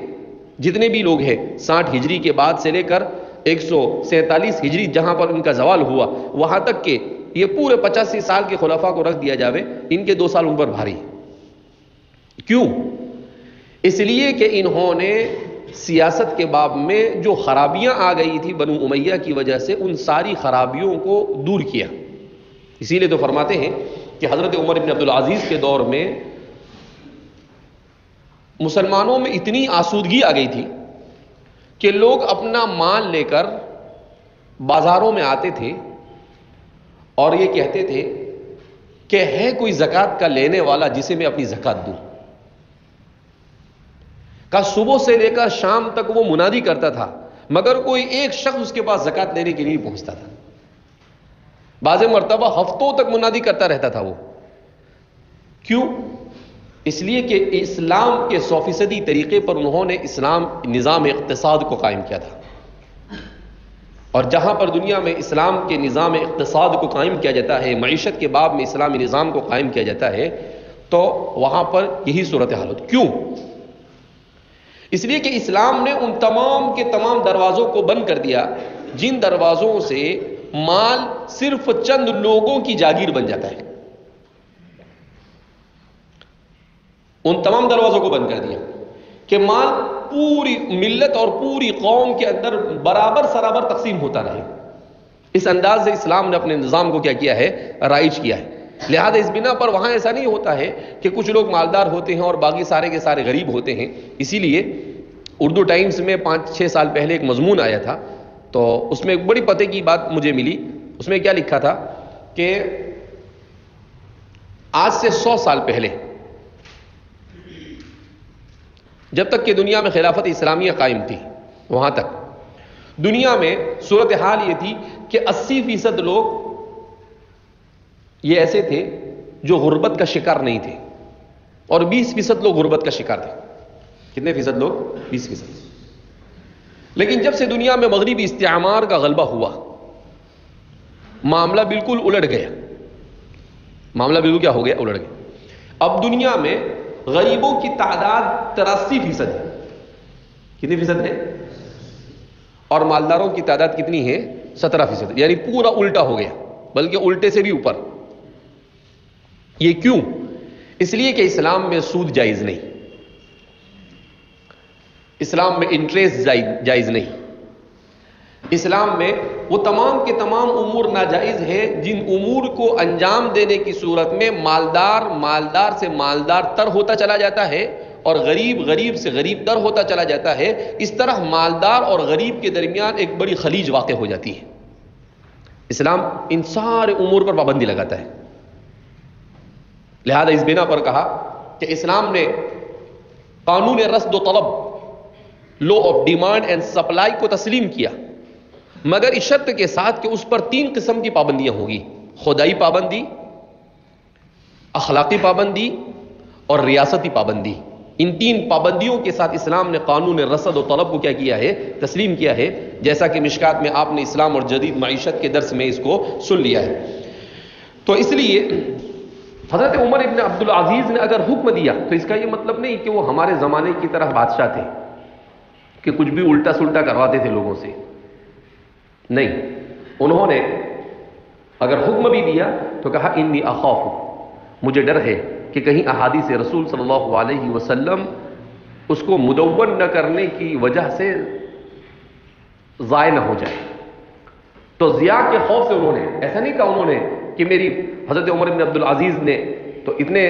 B: جتنے بھی لوگ ہیں 60 ہجری کے بعد سے لے کر 147 ہجری جہاں پر ان کا زوال ہوا وہاں تک کہ یہ پورے 85 سال کے خلفاء کو رکھ دیا جاوے, ان کے 2 سال ان پر بھاری. کیوں؟ اس لیے کہ انہوں نے سیاست کے باب میں جو خرابیاں آ گئی تھی بنو امیہ کی وجہ سے ان ساری خرابیوں کو دور کیا. اسی لیے تو فرماتے ہیں کہ حضرت عمر بن عبدالعزیز کے دور میں مسلمانوں میں اتنی آسودگی آ گئی تھی کہ لوگ اپنا مال لے کر بازاروں میں آتے تھے اور یہ کہتے تھے کہ ہے کوئی زکوٰۃ کا لینے والا جسے میں اپنی زکوٰۃ دوں. کا صبح سے لے کر شام تک وہ منادی کرتا تھا مگر کوئی ایک شخص اس کے پاس زکوٰۃ لینے کے لیے پہنچتا تھا. بعض مرتبہ ہفتوں تک منادی کرتا رہتا تھا وہ. کیوں؟ اس لیے کہ اسلام کے 100% طریقے پر انہوں نے نظام اقتصاد کو قائم کیا تھا، اور جہاں پر دنیا میں اسلام کے نظام اقتصاد کو قائم کیا جاتا ہے، معیشت کے باب میں اسلامی نظام کو قائم کیا جاتا ہے، تو وہاں پر یہی صورتحال ہوتی۔ کیوں؟ اس لیے کہ اسلام نے ان تمام کے تمام دروازوں کو بند کر دیا جن دروازوں سے مال صرف چند لوگوں کی جاگیر بن جاتا ہے۔ ان تمام دروازوں کو بند کر دیا کہ مال پوری ملت اور پوری قوم کے اندر برابر سرابر تقسیم ہوتا رہے۔ اس انداز سے اسلام نے اپنے نظام کو کیا کیا ہے؟ رائج کیا ہے۔ لہذا اس بنا پر وہاں ایسا نہیں ہوتا ہے کہ کچھ لوگ مالدار ہوتے ہیں اور باقی سارے کے سارے غریب ہوتے ہیں۔ اسی لیے اردو ٹائمز میں 5-6 سال پہلے ایک مضمون آیا تھا، تو اس میں ایک بڑی پتے کی بات مجھے ملی۔ اس میں کیا لکھا تھا کہ آج سے 100 سال پہلے، جب تک کہ دنیا میں خلافت اسلامیہ قائم تھی، وہاں تک دنیا میں صورتحال یہ تھی کہ 80% لوگ یہ ایسے تھے جو غربت کا شکار نہیں تھے، اور 20% لوگ غربت کا شکار تھے۔ کتنے فیصد لوگ؟ 20%۔ لیکن جب سے دنیا میں مغربی استعمار کا غلبہ ہوا، معاملہ بالکل الٹ گیا۔ معاملہ بالکل کیا ہو گیا؟ الٹ گیا۔ اب دنیا میں غریبوں کی تعداد 83% ہے۔ کتنی فیصد ہے؟ اور مالداروں کی تعداد کتنی ہے؟ 17%۔ یعنی پورا الٹا ہو گیا، بلکہ الٹے سے بھی اوپر۔ یہ کیوں؟ اس لیے کہ اسلام میں سود جائز نہیں، اسلام میں انٹریسٹ جائز نہیں، اسلام میں وہ تمام کے تمام امور ناجائز ہیں جن امور کو انجام دینے کی صورت میں مالدار سے مالدار تر ہوتا چلا جاتا ہے، اور غریب سے غریب تر ہوتا چلا جاتا ہے۔ اس طرح مالدار اور غریب کے درمیان ایک بڑی خلیج واقع ہو جاتی ہے۔ اسلام ان سارے امور پر پابندی لگاتا ہے۔ لہذا اس بنا پر کہا کہ اسلام نے قانون رصد و طلب، law of demand and supply کو تسلیم کیا، مگر اس شرط کے ساتھ کہ اس پر 3 قسم کی پابندیاں ہوگی: خدائی پابندی، اخلاقی پابندی اور ریاستی پابندی۔ ان 3 پابندیوں کے ساتھ اسلام نے قانون رصد و طلب کو کیا کیا ہے؟ تسلیم کیا ہے، جیسا کہ مشکات میں آپ نے اسلام اور جدید معیشت کے درس میں اس کو سن لیا ہے۔ تو اس لیے حضرت عمر ابن عبدالعزیز نے اگر حکم دیا تو اس کا یہ مطلب نہیں کہ وہ ہمارے زمانے کی طرح بادشاہ تھے کہ کچھ بھی الٹا سلٹا کرواتے تھے لوگوں سے۔ نہیں، انہوں نے اگر حکم بھی دیا تو کہا انی اخاف، مجھے ڈر ہے کہ کہیں احادیث رسول صلی اللہ علیہ وسلم اس کو مدون نہ کرنے کی وجہ سے ضائع نہ ہو جائے۔ تو ضیاء کے خوف سے انہوں نے ایسا نہیں کہا انہوں نے کہ میری حضرت عمر بن عبدالعزیز نے تو اتنے،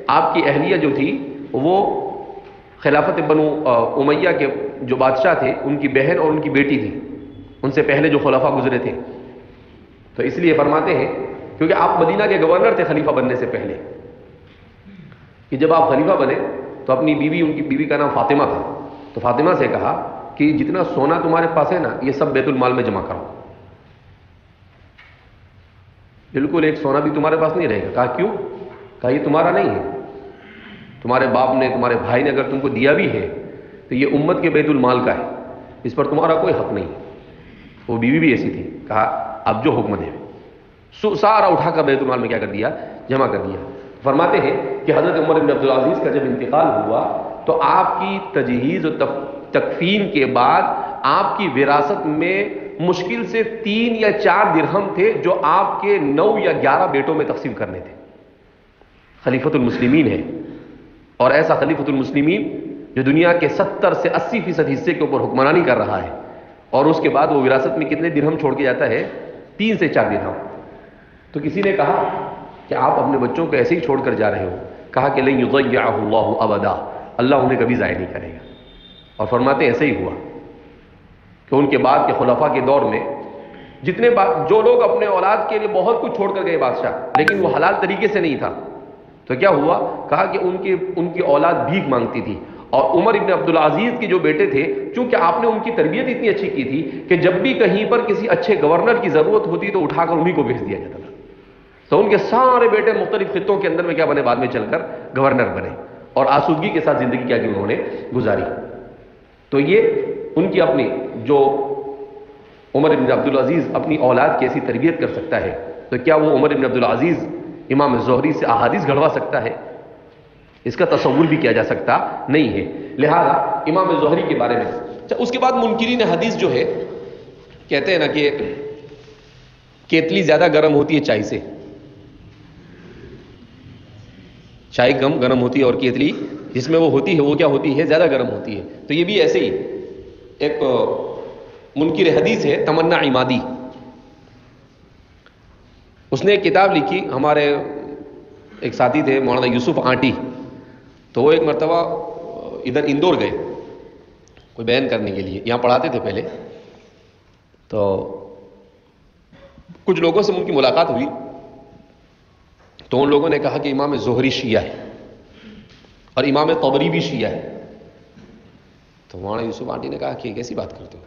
B: آپ کی اہلیہ جو تھی وہ خلافت بنو امیہ کے جو بادشاہ تھے ان کی بہن اور ان کی بیٹی تھی، ان سے پہلے جو خلفاء گزرے تھے، تو اس لیے فرماتے ہیں کیونکہ آپ مدینہ کے گورنر تھے خلیفہ بننے سے پہلے، کہ جب آپ خلیفہ بنے تو اپنی بیوی، ان کی بیوی کا نام فاطمہ تھا، تو فاطمہ سے کہا کہ جتنا سونا تمہارے پاس ہے نا یہ سب بیت المال میں جمع کرو۔ بالکل ایک سونا بھی تمہارے پاس نہیں رہے گا۔ کہا کیوں؟ کہا یہ تمہارا نہیں ہے، تمہارے باپ نے، تمہارے بھائی نے اگر تم کو دیا بھی ہے تو یہ امت کے بیت المال کا ہے، اس پر تمہارا کوئی حق نہیں۔ وہ بیوی بھی ایسی تھی۔ کہا اب جو حکم دے، سارا اٹھا کر بیت المال میں کیا کر دیا؟ جمع کر دیا۔ فرماتے ہیں کہ حضرت عمر بن عبدالعزیز کا جب انتقال ہوا تو آپ کی تجہیز و تکفین کے بعد آپ کی وراثت میں مشکل سے 3 یا 4 درہم تھے جو آپ کے 9 یا 11 بیٹوں میں تقسیم کرنے تھے۔ خلیفۃ المسلمین ہے، اور ایسا خلیفۃ المسلمین جو دنیا کے 70 سے 80% حصے کے اوپر حکمرانی کر رہا ہے، اور اس کے بعد وہ وراثت میں کتنے درہم چھوڑ کے جاتا ہے؟ 3 سے 4 درہم۔ تو کسی نے کہا کہ آپ اپنے بچوں کو ایسے ہی چھوڑ کر جا رہے ہو۔ کہا کہ لن یضیعہ اللہ ابدا، اللہ انہیں کبھی ضائع نہیں کرے گا۔ اور فرماتے ایسے ہی ہوا کہ ان کے بعد کے خلفاء کے دور میں جو لوگ اپنے اولاد کے لیے بہت کچھ چھوڑ کر گئے بادشاہ، لیکن وہ حلال طریقے سے نہیں تھا، تو کیا ہوا؟ کہا کہ ان کی اولاد بھیک مانگتی تھی، اور عمر ابن عبدالعزیز کے جو بیٹے تھے، چونکہ آپ نے ان کی تربیت اتنی اچھی کی تھی کہ جب بھی کہیں پر کسی اچھے گورنر کی ضرورت ہوتی تو اٹھا کر انہی کو بھیج دیا جاتا تھا۔ تو ان کے سارے بیٹے مختلف خطوں کے اندر میں کیا بنے؟ بعد میں چل کر گورنر بنے۔ اور آسودگی کے ساتھ زندگی کیا کہ انہوں نے گزاری. تو یہ ان کی اپنی جو عمر بن عبدالعزیز اپنی اولاد کی ایسی تربیت کر سکتا ہے تو کیا وہ عمر بن عبدالعزیز امام زہری سے احادیث گھڑوا سکتا ہے؟ اس کا تصور بھی کیا جا سکتا نہیں ہے. لہذا امام زہری کے بارے میں اس کے بعد منکرین حدیث جو ہے کہتے ہیں نا کہ کیتلی زیادہ گرم ہوتی ہے چائے سے، چائے کم گرم ہوتی ہے اور کیتلی جس میں وہ ہوتی ہے وہ کیا ہوتی ہے؟ زیادہ گرم ہوتی ہے. تو یہ بھی ایسے ہی ایک منکر حدیث ہے تمنا عمادی، اس نے ایک کتاب لکھی. ہمارے ایک ساتھی تھے مولانا یوسف آنٹی، تو وہ ایک مرتبہ ادھر اندور گئے کوئی بیان کرنے کے لیے، یہاں پڑھاتے تھے پہلے. تو کچھ لوگوں سے ان کی ملاقات ہوئی تو ان لوگوں نے کہا کہ امام زہری شیعہ ہے اور امام طبری بھی شیعہ ہے. تو مولانا یوسف آنٹی نے کہا کہ کیسی بات کرتے ہو؟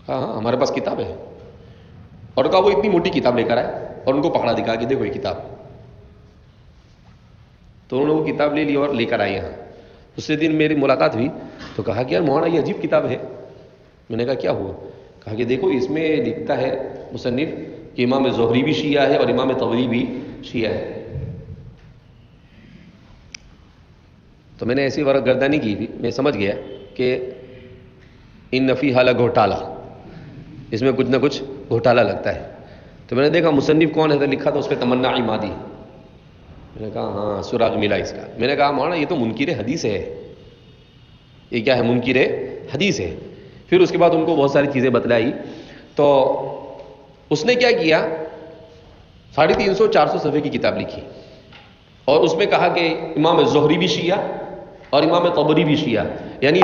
B: کہا ہاں ہمارے پاس کتاب ہے. اور کہا وہ اتنی موٹی کتاب لے کر آئے اور ان کو پکڑا دکھا کہ دیکھو یہ کتاب. تو انہوں نے وہ کتاب لے لی اور لے کر آئے یہاں. دوسرے دن میری ملاقات ہوئی تو کہا کہ یار مولانا یہ عجیب کتاب ہے. میں نے کہا کیا ہوا؟ کہا کہ دیکھو اس میں لکھتا ہے مصنف کہ امام زہری بھی شیعہ ہے اور امام طبری بھی شیعہ ہے. تو میں نے ایسی ورق گردانی کی بھی، میں سمجھ گیا کہ ان فیہا لگھوٹالہ، اس میں کچھ نہ کچھ گھوٹالہ لگتا ہے. تو میں نے دیکھا مصنف کون ہے تو لکھا تھا اس پہ تمنا عمادی. میں نے کہا ہاں سراغ ملا اس کا. میں نے کہا مولانا یہ تو منکر حدیث ہے. یہ کیا ہے؟ منکر حدیث ہے. پھر اس کے بعد ان کو بہت ساری چیزیں بتلائی. تو اس نے کیا کیا، 350-400 صفحے کی کتاب لکھی اور اس میں کہا کہ امام زہری بھی شیعہ اور امام طبری بھی شیعہ. یعنی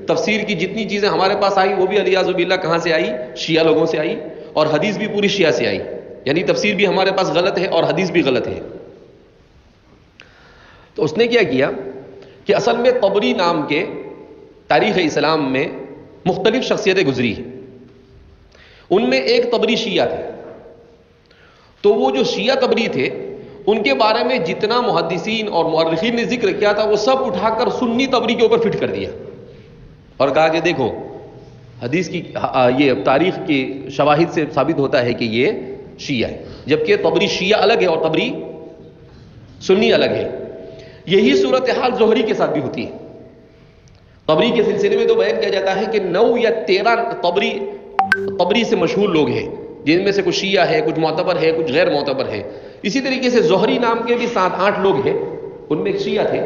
B: تفسیر کی جتنی چیزیں ہمارے پاس آئی وہ بھی علیاذ باللہ کہاں سے آئی؟ شیعہ لوگوں سے آئی. اور حدیث بھی پوری شیعہ سے آئی. یعنی تفسیر بھی ہمارے پاس غلط ہے اور حدیث بھی غلط ہے. تو اس نے کیا کیا کہ اصل میں طبری نام کے تاریخ اسلام میں مختلف شخصیتیں گزری ہیں. ان میں ایک طبری شیعہ تھے. تو وہ جو شیعہ طبری تھے ان کے بارے میں جتنا محدثین اور مورخین نے ذکر کیا تھا وہ سب اٹھا کر سنی طبری کے اوپر فٹ کر دیا اور کہا کہ دیکھو حدیث کی یہ تاریخ کی شواہد سے ثابت ہوتا ہے کہ یہ شیعہ ہے. جبکہ طبری شیعہ الگ ہے اور طبری سنی الگ ہے. یہی صورتحال زہری کے ساتھ بھی ہوتی ہے. طبری کے سلسلے میں تو بیان کیا جاتا ہے کہ 9 یا 13 طبری سے مشہور لوگ ہیں جن میں سے کچھ شیعہ ہے، کچھ معتبر ہے، کچھ غیر معتبر ہے. اسی طریقے سے زہری نام کے بھی 7-8 لوگ ہیں، ان میں ایک شیعہ تھے.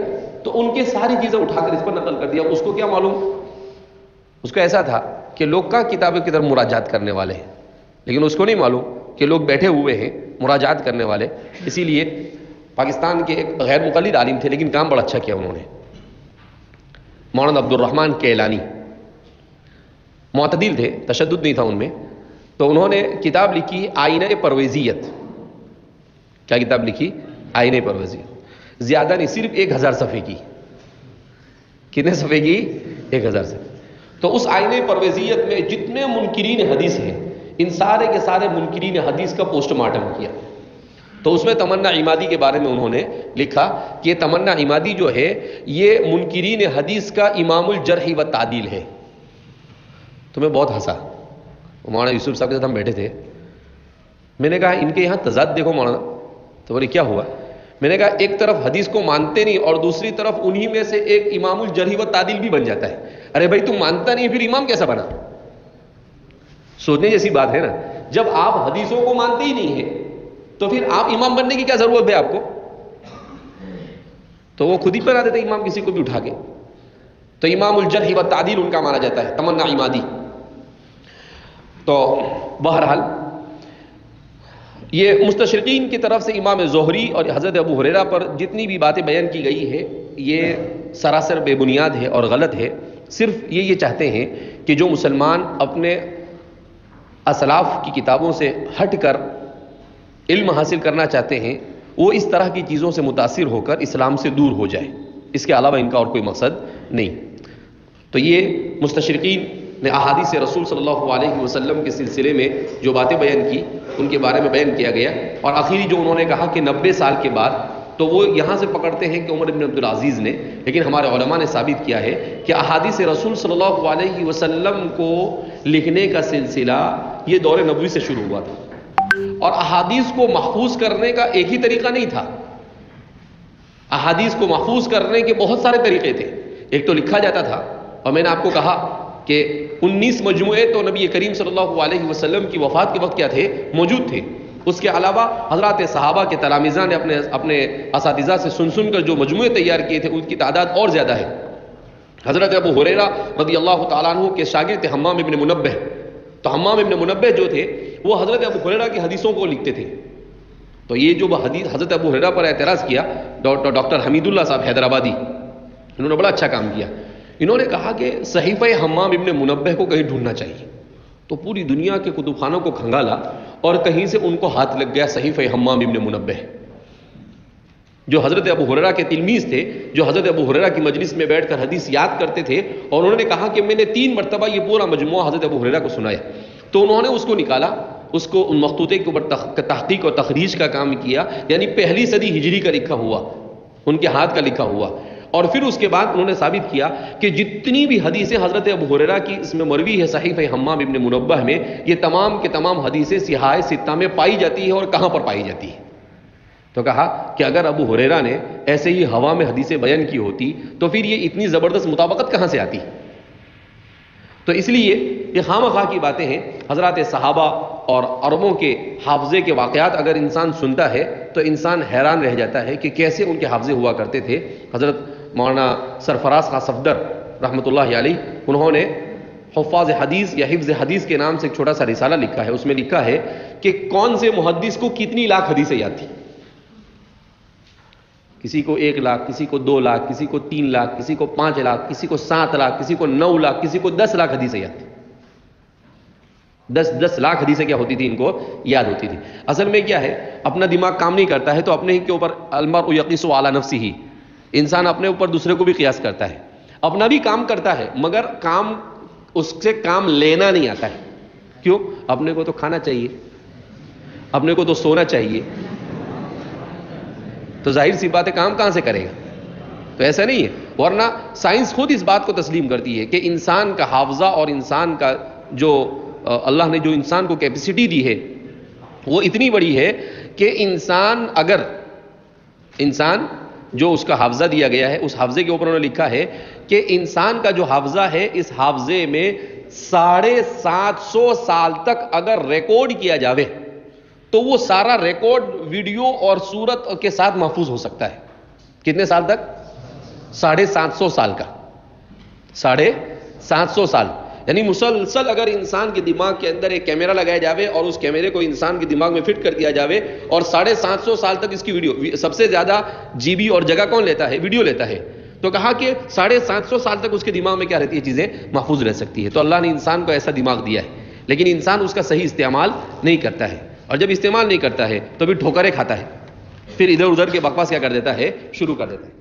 B: تو ان کے ساری چیزیں اٹھا کر اس پر نقل کر دیا. اس کو کیا معلوم؟ اس کو ایسا تھا کہ لوگ کا کتابیں کی طرف مراجعات کرنے والے ہیں، لیکن اس کو نہیں معلوم کہ لوگ بیٹھے ہوئے ہیں مراجعات کرنے والے. اسی لیے پاکستان کے ایک غیر مقلد عالم تھے لیکن کام بڑا اچھا کیا انہوں نے، مولانا عبد الرحمن کیلانی. معتدل تھے، تشدد نہیں تھا ان میں. تو انہوں نے کتاب لکھی آئینہ پرویزیت. کیا کتاب لکھی؟ آئینہ پرویزیت. زیادہ نہیں، صرف 1000 صفحے کی. کتنے صفحے کی؟ 1000 صفحے. تو اس آئینہ پرویزیت میں جتنے منکرین حدیث ہیں ان سارے کے سارے منکرین حدیث کا پوسٹ مارٹم کیا. تو اس میں تمنا عمادی کے بارے میں انہوں نے لکھا کہ تمنا عمادی جو ہے یہ منکرین حدیث کا امام الجرح و تعدیل ہے. تو میں بہت ہنسا. مولانا یوسف صاحب کے ساتھ ہم بیٹھے تھے. میں نے کہا ان کے یہاں تضاد دیکھو مولانا. تو بولے کیا ہوا؟ میں نے کہا ایک طرف حدیث کو مانتے نہیں اور دوسری طرف انہی میں سے ایک امام الجرح و تعدیل بھی بن جاتا ہے. ارے بھائی تم مانتا نہیں پھر امام کیسا بنا؟ سوچنے جیسی بات ہے نا. جب آپ حدیثوں کو مانتے ہی نہیں ہیں تو پھر آپ امام بننے کی کیا ضرورت ہے آپ کو؟ تو وہ خود ہی بنا دیتے امام کسی کو بھی اٹھا کے. تو امام الجرح و تعدیل ان کا مانا جاتا ہے، تمنا عمادی. تو بہرحال یہ مستشرقین کی طرف سے امام زہری اور حضرت ابو ہریرہ پر جتنی بھی باتیں بیان کی گئی ہے یہ سراسر بے بنیاد ہے اور غلط ہے. صرف یہ چاہتے ہیں کہ جو مسلمان اپنے اسلاف کی کتابوں سے ہٹ کر علم حاصل کرنا چاہتے ہیں وہ اس طرح کی چیزوں سے متاثر ہو کر اسلام سے دور ہو جائے. اس کے علاوہ ان کا اور کوئی مقصد نہیں. تو یہ مستشرقین نے احادیث رسول صلی اللہ علیہ وسلم کے سلسلے میں جو باتیں بیان کی ان کے بارے میں بیان کیا گیا. اور آخری جو انہوں نے کہا کہ 90 سال کے بعد تو وہ یہاں سے پکڑتے ہیں کہ عمر بن عبدالعزیز نے، لیکن ہمارے علماء نے ثابت کیا ہے کہ احادیث رسول صلی اللہ علیہ وسلم کو لکھنے کا سلسلہ یہ دور نبوی سے شروع ہوا تھا، اور احادیث کو محفوظ کرنے کا ایک ہی طریقہ نہیں تھا، احادیث کو محفوظ کرنے کے بہت سارے طریقے تھے۔ ایک تو لکھا جاتا تھا، اور میں نے آپ کو کہا کہ 19 مجموعے تو نبی کریم صلی اللہ علیہ وسلم کی وفات کے وقت کیا تھے، موجود تھے۔ اس کے علاوہ حضرات صحابہ کے تلامذہ نے اپنے اساتذہ سے سن کر جو مجموعے تیار کیے تھے ان کی تعداد اور زیادہ ہے۔ حضرت ابو ہریرہ رضی اللہ تعالیٰ عنہ کے شاگرد تھے حمام ابن منبہ، تو حمام ابن منبہ جو تھے وہ حضرت ابو ہریرہ کی حدیثوں کو لکھتے تھے۔ تو یہ جو حدیث حضرت ابو ہریرہ پر اعتراض کیا ڈاکٹر حمید اللہ صاحب حیدرآبادی، انہوں نے بڑا اچھا کام کیا۔ انہوں نے کہا کہ صحیفہ حمام ابن منبہ کو کہیں ڈھونڈنا چاہیے، تو پوری دنیا کے کتب خانوں کو کھنگالا اور کہیں سے ان کو ہاتھ لگ گیا صحیفہ حمام ابن منبہ، جو حضرت ابو ہریرہ کے تلمیذ تھے، جو حضرت ابو ہریرہ کی مجلس میں بیٹھ کر حدیث یاد کرتے تھے، اور انہوں نے کہا کہ میں نے 3 مرتبہ یہ پورا مجموعہ حضرت ابو ہریرہ کو سنایا۔ تو انہوں نے اس کو نکالا، اس کو ان مخطوطے کے اوپر تحقیق اور تخریج کا کام کیا، یعنی پہلی صدی ہجری کا لکھا ہوا، ان کے ہاتھ کا لکھا ہوا، اور پھر اس کے بعد انہوں نے ثابت کیا کہ جتنی بھی حدیثیں حضرت ابو ہریرہ کی اس میں مروی ہے صحیفہ حمام ابن منبہ میں، یہ تمام کے تمام حدیثیں صحاح ستہ میں پائی جاتی ہے، اور کہاں پر پائی جاتی ہے؟ تو کہا کہ اگر ابو ہریرہ نے ایسے ہی ہوا میں حدیثیں بیان کی ہوتی تو پھر یہ اتنی زبردست مطابقت کہاں سے آتی؟ تو اس لیے یہ خواہ مخواہ کی باتیں ہیں۔ حضرات صحابہ اور عربوں کے حافظے کے واقعات اگر انسان سنتا ہے تو انسان حیران رہ جاتا ہے کہ کیسے ان کے حافظے ہوا کرتے تھے۔ حضرت مولانا سرفراز خان صفدر رحمۃ اللہ علیہ، انہوں نے حفاظ حدیث یا حفظ حدیث کے نام سے ایک چھوٹا سا رسالہ لکھا ہے، اس میں لکھا ہے کہ کون سے محدث کو کتنی لاکھ حدیثیں یاد تھی۔ کسی کو 1 لاکھ، کسی کو 2 لاکھ، کسی کو 3 لاکھ، کسی کو 5 لاکھ، کسی کو 7 لاکھ، کسی کو 9 لاکھ، کسی کو 10 لاکھ حدیثیں یاد تھی۔ 10 لاکھ حدیثیں کیا ہوتی تھی، ان کو یاد ہوتی تھی۔ اصل میں کیا ہے، اپنا دماغ کام نہیں کرتا ہے تو اپنے ہی کے اوپر المرء یقیس علی نفسہ، انسان اپنے اوپر دوسرے کو بھی قیاس کرتا ہے، اپنا بھی کام کرتا ہے مگر کام اس سے کام لینا نہیں آتا ہے۔ کیوں؟ اپنے کو تو کھانا چاہیے، اپنے کو تو سونا چاہیے، تو ظاہر سی بات ہے کام کہاں سے کرے گا؟ تو ایسا نہیں ہے، ورنہ سائنس خود اس بات کو تسلیم کرتی ہے کہ انسان کا حافظہ اور انسان کا جو اللہ نے جو انسان کو کیپیسٹی دی ہے وہ اتنی بڑی ہے کہ انسان جو اس کا حافظہ دیا گیا ہے، اس حافظے کے اوپر انہوں نے لکھا ہے کہ انسان کا جو حافظہ ہے، اس حافظے میں 750 سال تک اگر ریکارڈ کیا جاوے تو وہ سارا ریکارڈ ویڈیو اور صورت کے ساتھ محفوظ ہو سکتا ہے۔ کتنے سال تک؟ 750 سال کا، 750 سال، یعنی مسلسل اگر انسان کے دماغ کے اندر ایک کیمرہ لگایا جاوے اور اس کیمرے کو انسان کے دماغ میں فٹ کر دیا جاوے اور 750 سال تک اس کی ویڈیو، سب سے زیادہ جی بی اور جگہ کون لیتا ہے؟ ویڈیو لیتا ہے۔ تو کہا کہ 750 سال تک اس کے دماغ میں کیا رہتی ہے؟ چیزیں محفوظ رہ سکتی ہے۔ تو اللہ نے انسان کو ایسا دماغ دیا ہے، لیکن انسان اس کا صحیح استعمال نہیں کرتا ہے، اور جب استعمال نہیں کرتا ہے تو پھر ٹھوکریں کھاتا ہے، پھر ادھر ادھر کے بکواس کیا کر دیتا ہے؟ شروع کر دیتا ہے۔